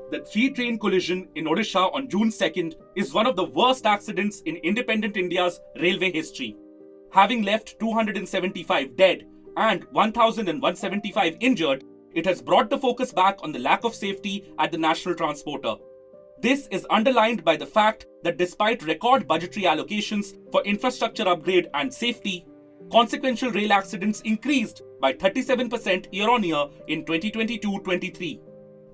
The three-train collision in Odisha on June 2nd is one of the worst accidents in independent India's railway history. Having left 275 dead and 1,175 injured, it has brought the focus back on the lack of safety at the national transporter. This is underlined by the fact that despite record budgetary allocations for infrastructure upgrade and safety, consequential rail accidents increased by 37% year-on-year in 2022-23.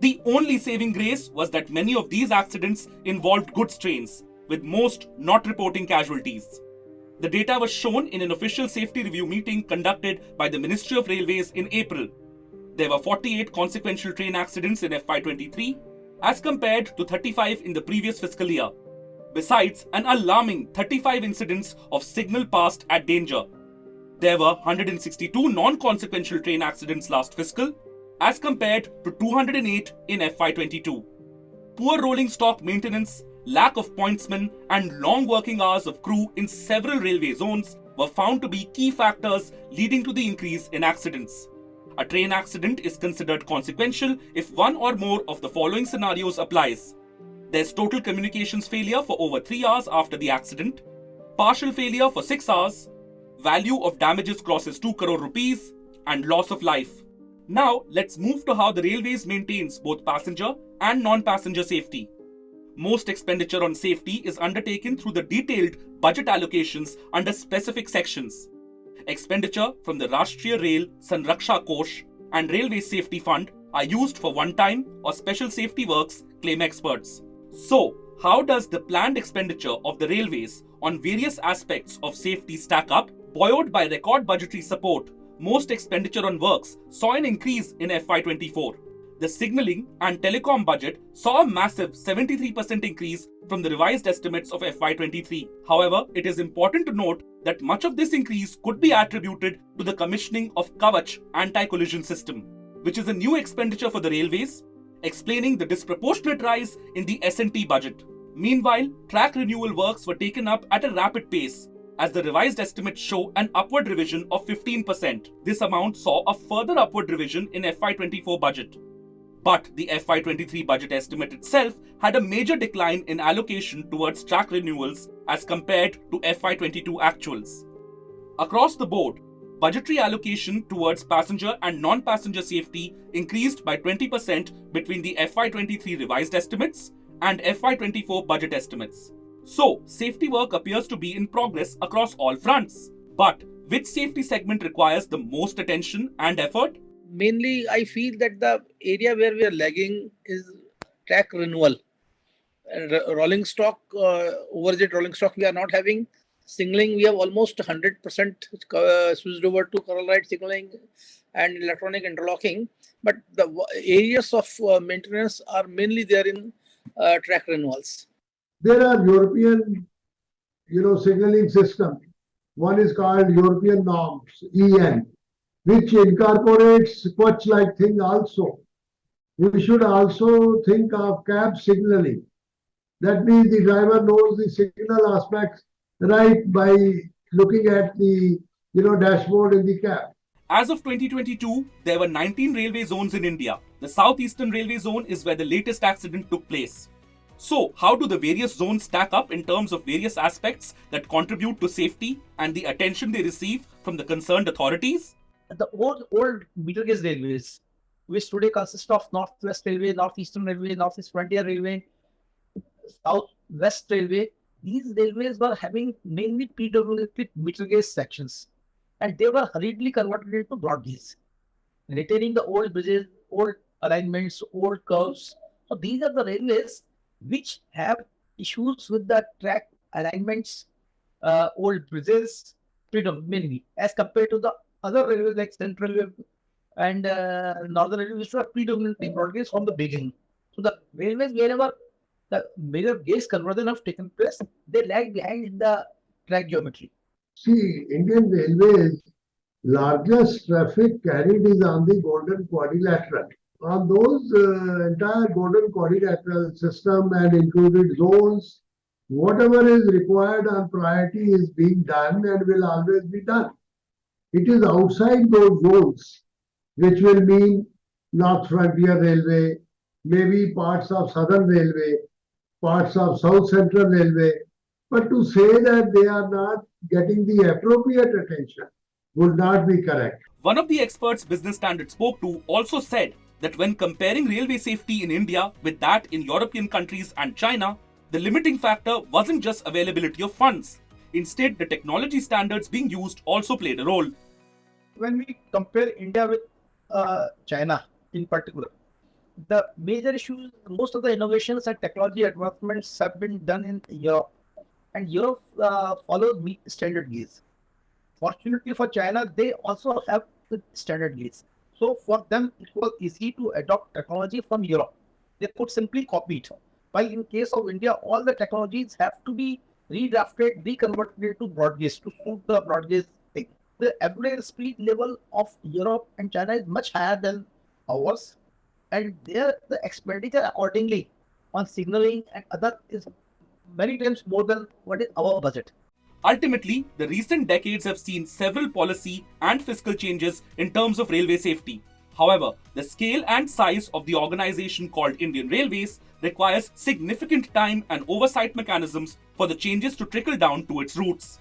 The only saving grace was that many of these accidents involved goods trains, with most not reporting casualties. The data was shown in an official safety review meeting conducted by the Ministry of Railways in April. There were 48 consequential train accidents in FY23 as compared to 35 in the previous fiscal year. Besides an alarming 35 incidents of signal passed at danger. There were 162 non-consequential train accidents last fiscal as compared to 208 in FY22. Poor rolling stock maintenance, lack of pointsmen and long working hours of crew in several railway zones were found to be key factors leading to the increase in accidents. A train accident is considered consequential if one or more of the following scenarios applies. There's total communications failure for over 3 hours after the accident, partial failure for 6 hours, value of damages crosses 2 crore rupees, and loss of life. Now, let's move to how the railways maintains both passenger and non-passenger safety. Most expenditure on safety is undertaken through the detailed budget allocations under specific sections. Expenditure from the Rashtriya Rail Sanraksha Kosh and Railway Safety Fund are used for one-time or special safety works, claim experts. So, how does the planned expenditure of the railways on various aspects of safety stack up? Buoyed by record budgetary support, most expenditure on works saw an increase in FY24. The signalling and telecom budget saw a massive 73% increase from the revised estimates of FY23. However, it is important to note that much of this increase could be attributed to the commissioning of Kavach anti-collision system, which is a new expenditure for the railways, explaining the disproportionate rise in the S&T budget. Meanwhile, track renewal works were taken up at a rapid pace, as the revised estimates show an upward revision of 15%. This amount saw a further upward revision in FY24 budget. But the FY23 budget estimate itself had a major decline in allocation towards track renewals as compared to FY22 actuals. Across the board, budgetary allocation towards passenger and non-passenger safety increased by 20% between the FY23 revised estimates and FY24 budget estimates. So, safety work appears to be in progress across all fronts. But which safety segment requires the most attention and effort? Mainly, I feel that the area where we are lagging is track renewal. Rolling stock, overjet rolling stock we are not having. Signaling, we have almost 100% switched over to coral light signaling and electronic interlocking. But the areas of maintenance are mainly there in track renewals. There are European, signaling system. One is called European norms, EN, which incorporates coach-like thing also. We should also think of cab signaling. That means the driver knows the signal aspects right by looking at the dashboard in the cab. As of 2022, there were 19 railway zones in India. The Southeastern Railway Zone is where the latest accident took place. So, how do the various zones stack up in terms of various aspects that contribute to safety and the attention they receive from the concerned authorities? The old middle gauge railways, which today consist of Northwest Railway, Northeastern Railway, Northeast Frontier Railway, Southwest Railway, these railways were having mainly predominantly middle gauge sections, and they were hurriedly converted into broad gauge, retaining the old bridges, old alignments, old curves. So these are the railways which have issues with the track alignments, old bridges, predominantly, as compared to the other railways like Central Railway and Northern Railway, which were predominantly broad gauge from the beginning. So the railways, wherever the major gauge conversion have taken place, they lag behind in the track geometry. See, Indian Railways, largest traffic carried is on the Golden Quadrilateral. On those entire Golden Quadrilateral system and included zones, whatever is required on priority is being done and will always be done. It is outside those zones, which will mean North Frontier Railway, maybe parts of Southern Railway, parts of South Central Railway. But to say that they are not getting the appropriate attention would not be correct. One of the experts Business Standard spoke to also said that when comparing railway safety in India with that in European countries and China, the limiting factor wasn't just availability of funds. Instead, the technology standards being used also played a role. When we compare India with China in particular, the major issues, most of the innovations and technology advancements have been done in Europe, and Europe follows standard gauge. Fortunately for China, they also have the standard gauge. So for them, it was easy to adopt technology from Europe. They could simply copy it. While in case of India, all the technologies have to be redrafted, reconverted to broad gauge to suit the broad gauge thing. The average speed level of Europe and China is much higher than ours, and there the expenditure accordingly on signaling and other is many times more than what is our budget. Ultimately, the recent decades have seen several policy and fiscal changes in terms of railway safety. However, the scale and size of the organization called Indian Railways requires significant time and oversight mechanisms for the changes to trickle down to its roots.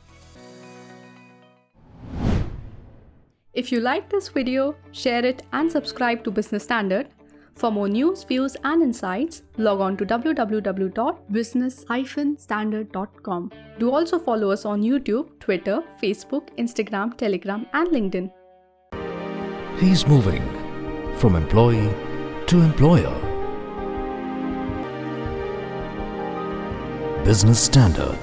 If you like this video, share it and subscribe to Business Standard. For more news, views and insights, log on to www.business-standard.com. Do also follow us on YouTube, Twitter, Facebook, Instagram, Telegram and LinkedIn. He's moving from employee to employer. Business Standard.